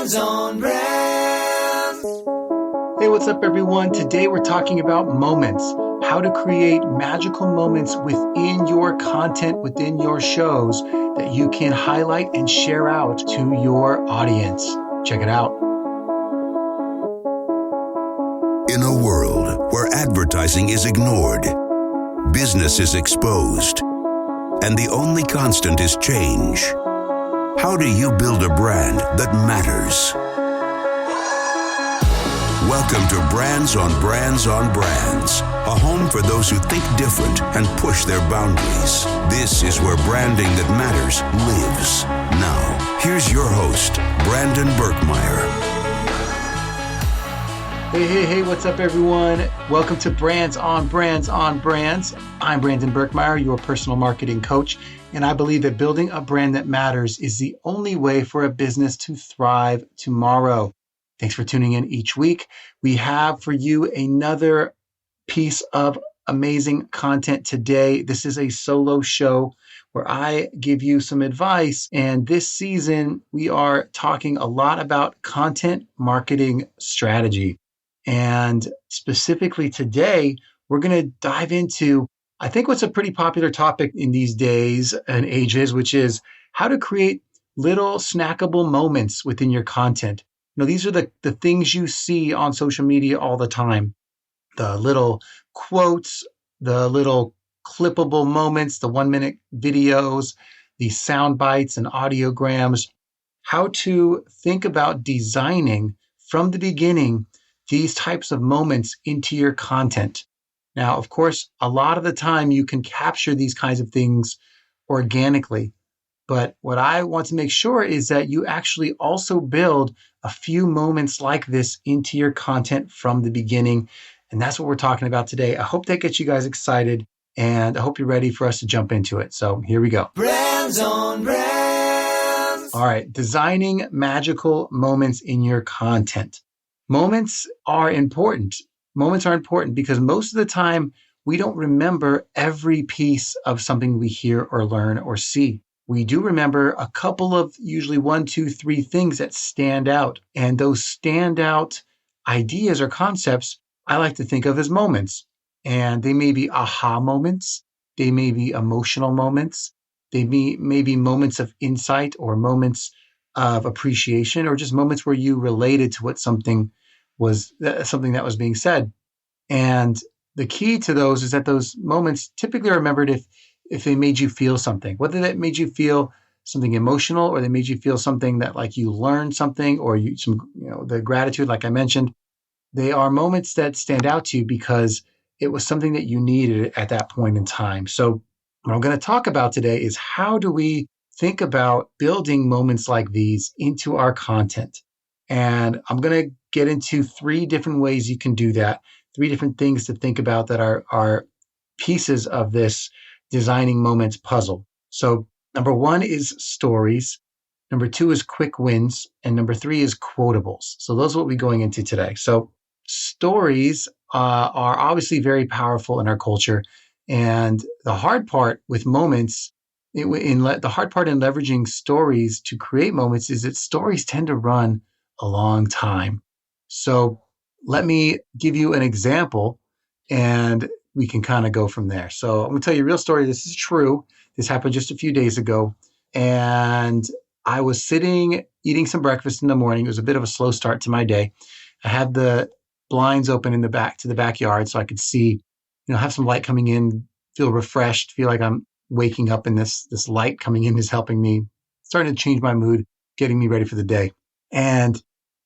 Brands on Brands. Hey, what's up, everyone? Today we're talking about moments, how to create magical moments within your content, within your shows that you can highlight and share out to your audience. Check it out. In a world where advertising is ignored, business is exposed, and the only constant is change, how do you build a brand that matters? Welcome to Brands on Brands on Brands, a home for those who think different and push their boundaries. This is where branding that matters lives. Now, here's your host, Brandon Birkmeyer. Hey, what's up, everyone? Welcome to Brands on Brands on Brands. I'm Brandon Birkmeyer, your personal marketing coach, and I believe that building a brand that matters is the only way for a business to thrive tomorrow. Thanks for tuning in each week. We have for you another piece of amazing content today. This is a solo show where I give you some advice. And this season, we are talking a lot about content marketing strategy. And specifically today, we're going to dive into, I think, what's a pretty popular topic in these days and ages, which is how to create little snackable moments within your content. You know, these are the things you see on social media all the time. The little quotes, the little clippable moments, the 1-minute videos, the sound bites and audiograms. How to think about designing from the beginning these types of moments into your content. Now, of course, a lot of the time you can capture these kinds of things organically. But what I want to make sure is that you actually also build a few moments like this into your content from the beginning. And that's what we're talking about today. I hope that gets you guys excited, and I hope you're ready for us to jump into it. So here we go. Brands on Brands. All right, designing magical moments in your content. Moments are important. Moments are important because most of the time we don't remember every piece of something we hear or learn or see. We do remember a couple of usually 1, 2, 3 things that stand out. And those standout ideas or concepts I like to think of as moments. And they may be aha moments. They may be emotional moments. They may be moments of insight or moments of appreciation, or just moments where you related to what something that was being said. And the key to those is that those moments typically are remembered if they made you feel something, whether that made you feel something emotional or they made you feel something that like you learned something or the gratitude, like I mentioned. They are moments that stand out to you because it was something that you needed at that point in time. So what I'm going to talk about today is how do we think about building moments like these into our content. And I'm going to get into 3 different ways you can do that, 3 different things to think about that are pieces of this designing moments puzzle. So number 1 is stories. Number 2 is quick wins. And number 3 is quotables. So those are what we're going into today. So stories are obviously very powerful in our culture. And the hard part with moments, the hard part in leveraging stories to create moments is that stories tend to run a long time. So let me give you an example and we can kind of go from there. So I'm going to tell you a real story. This is true. This happened just a few days ago. And I was sitting eating some breakfast in the morning. It was a bit of a slow start to my day. I had the blinds open in the backyard so I could see, have some light coming in, feel refreshed, feel like I'm waking up, and this light coming in is helping me, starting to change my mood, getting me ready for the day. And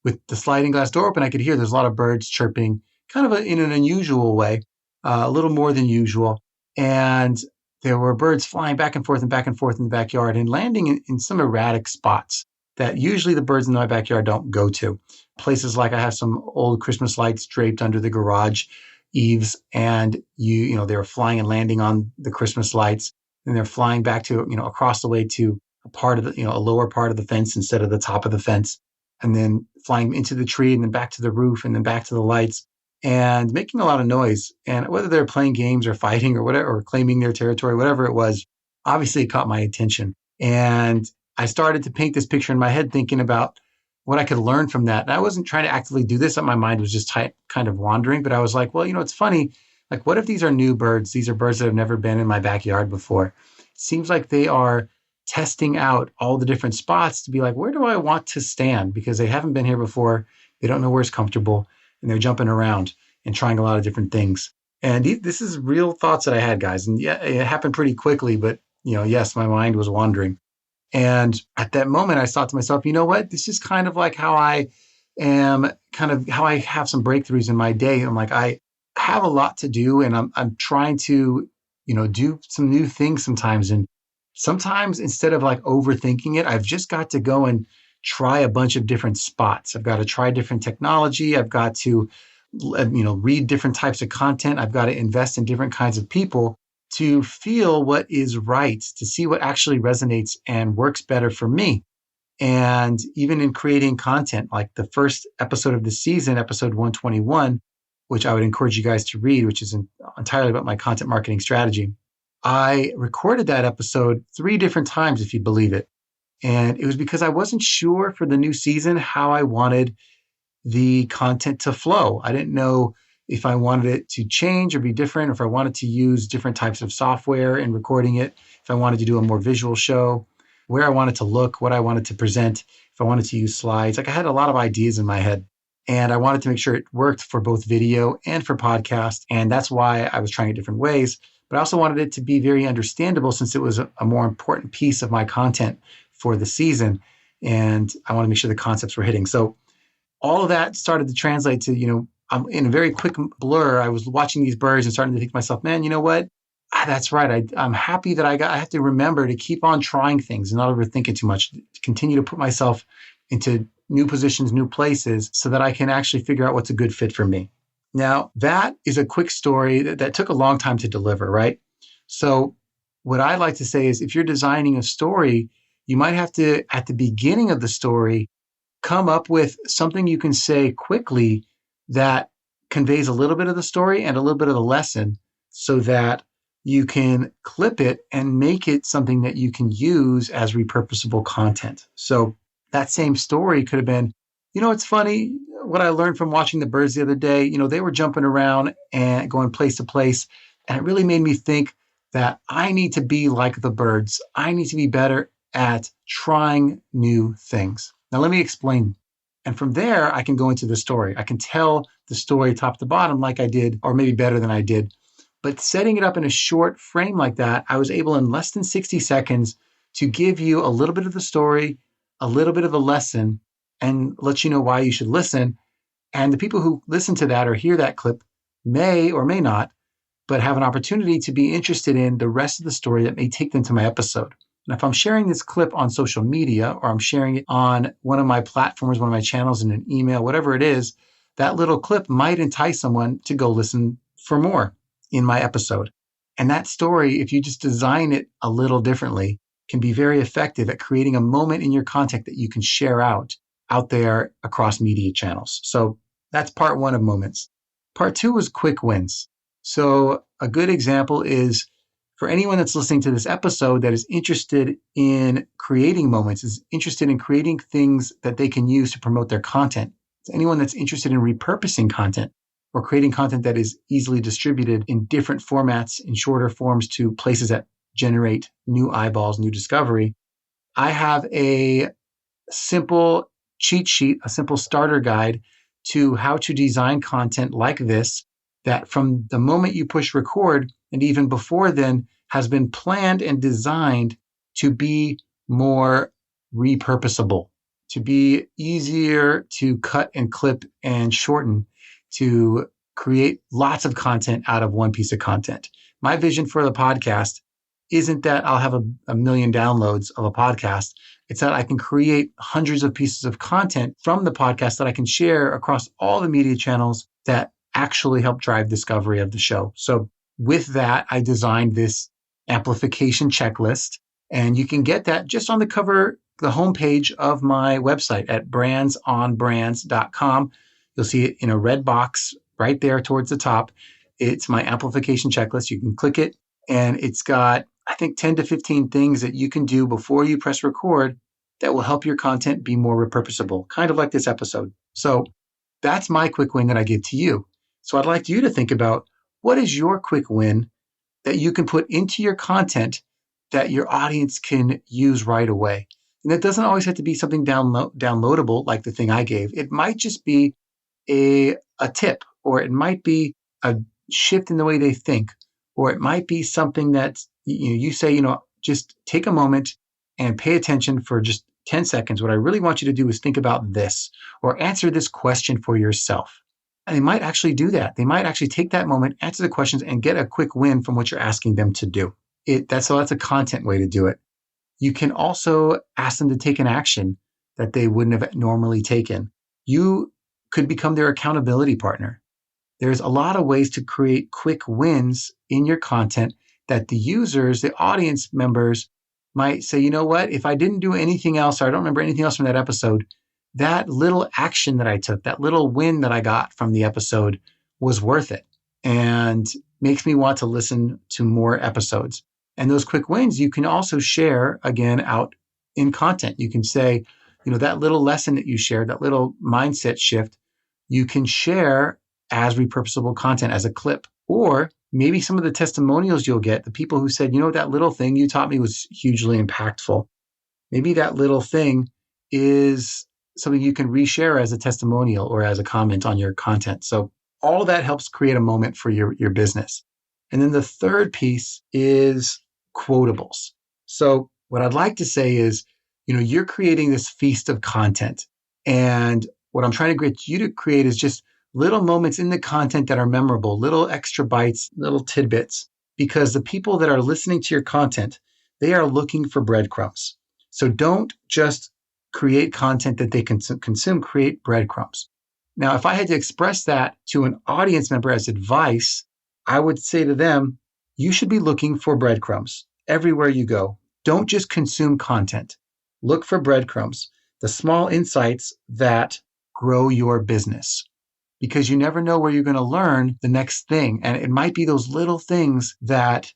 with the sliding glass door open, I could hear there's a lot of birds chirping, kind of in an unusual way, a little more than usual. And there were birds flying back and forth in the backyard and landing in some erratic spots that usually the birds in my backyard don't go to. Places like I have some old Christmas lights draped under the garage eaves, and they were flying and landing on the Christmas lights, and they're flying back to, across the way to a part of the, a lower part of the fence instead of the top of the fence, and then flying into the tree and then back to the roof and then back to the lights and making a lot of noise. And whether they're playing games or fighting or whatever, or claiming their territory, whatever it was, obviously it caught my attention. And I started to paint this picture in my head thinking about what I could learn from that. And I wasn't trying to actively do this. My mind was just kind of wandering, but I was like, well, it's funny. Like, what if these are new birds? These are birds that have never been in my backyard before. It seems like they are testing out all the different spots to be like, where do I want to stand? Because they haven't been here before. They don't know where it's comfortable, and they're jumping around and trying a lot of different things. And this is real thoughts that I had, guys. And yeah, it happened pretty quickly, but yes, my mind was wandering. And at that moment, I thought to myself, you know what? This is kind of like how I have some breakthroughs in my day. I'm like, I have a lot to do, and I'm trying to, do some new things sometimes. And sometimes instead of like overthinking it, I've just got to go and try a bunch of different spots. I've got to try different technology. I've got to, read different types of content. I've got to invest in different kinds of people to feel what is right, to see what actually resonates and works better for me. And even in creating content, like the first episode of the season, episode 121, which I would encourage you guys to read, which is entirely about my content marketing strategy. I recorded that episode 3 different times, if you believe it. And it was because I wasn't sure for the new season how I wanted the content to flow. I didn't know if I wanted it to change or be different, or if I wanted to use different types of software in recording it, if I wanted to do a more visual show, where I wanted to look, what I wanted to present, if I wanted to use slides. Like, I had a lot of ideas in my head, and I wanted to make sure it worked for both video and for podcast. And that's why I was trying it different ways. But I also wanted it to be very understandable, since it was a more important piece of my content for the season. And I want to make sure the concepts were hitting. So all of that started to translate to, I'm in a very quick blur. I was watching these birds and starting to think to myself, man, you know what? That's right. I'm happy that I have to remember to keep on trying things and not overthink it too much, to continue to put myself into new positions, new places, so that I can actually figure out what's a good fit for me. Now, that is a quick story that took a long time to deliver, right? So what I like to say is, if you're designing a story, you might have to, at the beginning of the story, come up with something you can say quickly that conveys a little bit of the story and a little bit of the lesson, so that you can clip it and make it something that you can use as repurposable content. So that same story could have been, it's funny what I learned from watching the birds the other day. They were jumping around and going place to place, and it really made me think that I need to be like the birds. I need to be better at trying new things. Now, let me explain. And from there, I can go into the story. I can tell the story top to bottom like I did, or maybe better than I did. But setting it up in a short frame like that, I was able in less than 60 seconds to give you a little bit of the story, a little bit of the lesson, and let you know why you should listen. And the people who listen to that or hear that clip may or may not, but have an opportunity to be interested in the rest of the story that may take them to my episode. And if I'm sharing this clip on social media, or I'm sharing it on one of my platforms, one of my channels, in an email, whatever it is, that little clip might entice someone to go listen for more in my episode. And that story, if you just design it a little differently, can be very effective at creating a moment in your content that you can share out there across media channels. So that's part 1 of moments. Part 2 was quick wins. So a good example is, for anyone that's listening to this episode that is interested in creating moments, is interested in creating things that they can use to promote their content. Anyone that's interested in repurposing content, or creating content that is easily distributed in different formats, in shorter forms, to places that generate new eyeballs, new discovery. I have a simple cheat sheet, a simple starter guide to how to design content like this, that from the moment you push record, and even before then, has been planned and designed to be more repurposable, to be easier to cut and clip and shorten, to create lots of content out of one piece of content. My vision for the podcast isn't that I'll have a million downloads of a podcast. It's that I can create hundreds of pieces of content from the podcast that I can share across all the media channels that actually help drive discovery of the show. So with that, I designed this amplification checklist, and you can get that just on the homepage of my website at brandsonbrands.com. You'll see it in a red box right there towards the top. It's my amplification checklist. You can click it, and it's got, I think, 10 to 15 things that you can do before you press record that will help your content be more repurposable, kind of like this episode. So that's my quick win that I give to you. So I'd like you to think about, what is your quick win that you can put into your content that your audience can use right away? And it doesn't always have to be something downloadable like the thing I gave. It might just be a tip, or it might be a shift in the way they think, or it might be something that you say, just take a moment and pay attention for just 10 seconds. What I really want you to do is think about this, or answer this question for yourself. And they might actually do that. They might actually take that moment, answer the questions, and get a quick win from what you're asking them to do. That's a content way to do it. You can also ask them to take an action that they wouldn't have normally taken. You could become their accountability partner. There's a lot of ways to create quick wins in your content that the users, the audience members, might say, you know what, if I didn't do anything else, or I don't remember anything else from that episode, that little action that I took, that little win that I got from the episode was worth it and makes me want to listen to more episodes. And those quick wins, you can also share again out in content. You can say, that little lesson that you shared, that little mindset shift, you can share as repurposable content, as a clip. Or maybe some of the testimonials you'll get, the people who said, that little thing you taught me was hugely impactful. Maybe that little thing is something you can reshare as a testimonial or as a comment on your content. So all of that helps create a moment for your business. And then the third piece is quotables. So what I'd like to say is, you're creating this feast of content. And what I'm trying to get you to create is just little moments in the content that are memorable, little extra bites, little tidbits, because the people that are listening to your content, they are looking for breadcrumbs. So don't just create content that they can consume, create breadcrumbs. Now, if I had to express that to an audience member as advice, I would say to them, you should be looking for breadcrumbs everywhere you go. Don't just consume content. Look for breadcrumbs, the small insights that grow your business, because you never know where you're going to learn the next thing. And it might be those little things that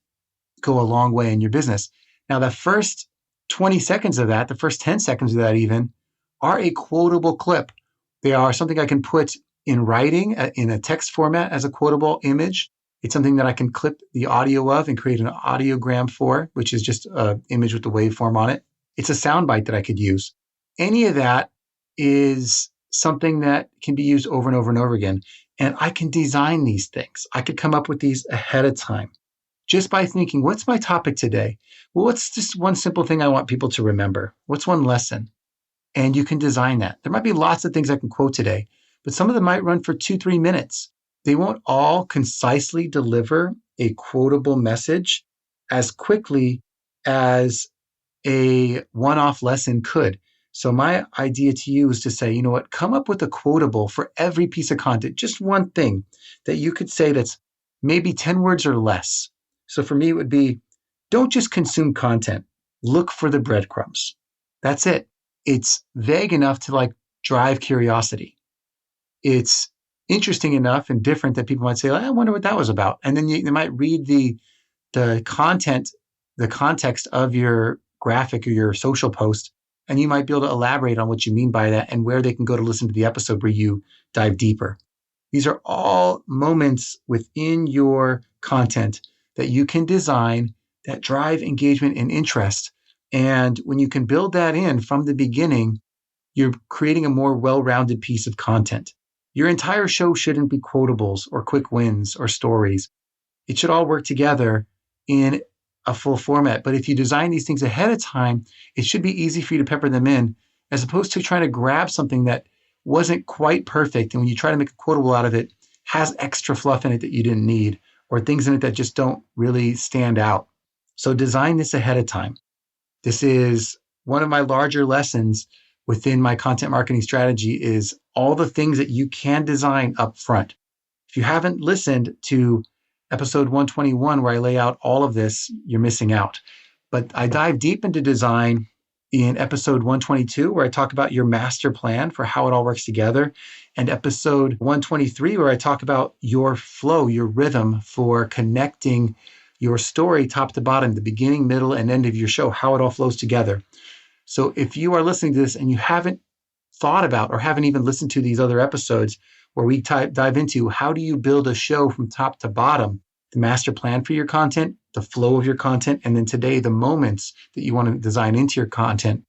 go a long way in your business. Now, the first 20 seconds of that, the first 10 seconds of that even, are a quotable clip. They are something I can put in writing, in a text format as a quotable image. It's something that I can clip the audio of and create an audiogram for, which is just an image with the waveform on it. It's a soundbite that I could use. Any of that is something that can be used over and over and over again. And I can design these things. I could come up with these ahead of time just by thinking, what's my topic today? Well, what's just one simple thing I want people to remember? What's one lesson? And you can design that. There might be lots of things I can quote today, but some of them might run for 2-3 minutes. They won't all concisely deliver a quotable message as quickly as a one-off lesson could. So my idea to you is to say, you know what, come up with a quotable for every piece of content, just one thing that you could say that's maybe 10 words or less. So for me, it would be, don't just consume content, look for the breadcrumbs. That's it. It's vague enough to drive curiosity. It's interesting enough and different that people might say, I wonder what that was about. And then they might read the content, the context of your graphic or your social post, and you might be able to elaborate on what you mean by that and where they can go to listen to the episode where you dive deeper. These are all moments within your content that you can design that drive engagement and interest. And when you can build that in from the beginning, you're creating a more well-rounded piece of content. Your entire show shouldn't be quotables or quick wins or stories. It should all work together in a full format. But if you design these things ahead of time, it should be easy for you to pepper them in, as opposed to trying to grab something that wasn't quite perfect. And when you try to make a quotable out of it, has extra fluff in it that you didn't need, or things in it that just don't really stand out. So design this ahead of time. This is one of my larger lessons within my content marketing strategy, is all the things that you can design up front. If you haven't listened to episode 121, where I lay out all of this, you're missing out. But I dive deep into design in episode 122, where I talk about your master plan for how it all works together, and episode 123, where I talk about your flow, your rhythm for connecting your story top to bottom, the beginning, middle, and end of your show, how it all flows together. So if you are listening to this and you haven't thought about or haven't even listened to these other episodes where we dive into how do you build a show from top to bottom, the master plan for your content, the flow of your content, and then today, the moments that you want to design into your content,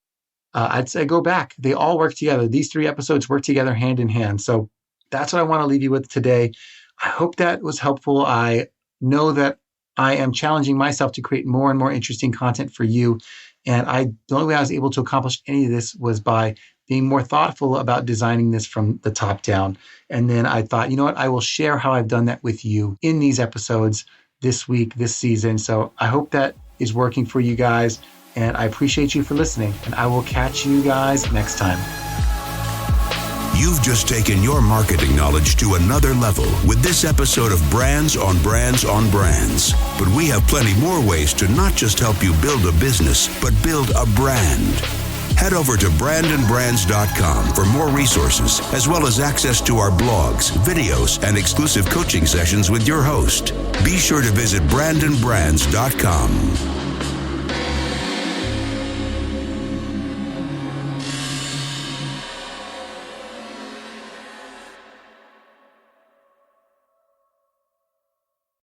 I'd say go back. They all work together. These 3 episodes work together hand in hand. So that's what I want to leave you with today. I hope that was helpful. I know that I am challenging myself to create more and more interesting content for you. And the only way I was able to accomplish any of this was by being more thoughtful about designing this from the top down. And then I thought, you know what? I will share how I've done that with you in these episodes this week, this season. So I hope that is working for you guys. And I appreciate you for listening. And I will catch you guys next time. You've just taken your marketing knowledge to another level with this episode of Brands on Brands on Brands. But we have plenty more ways to not just help you build a business, but build a brand. Head over to brandandbrands.com for more resources, as well as access to our blogs, videos, and exclusive coaching sessions with your host. Be sure to visit brandandbrands.com.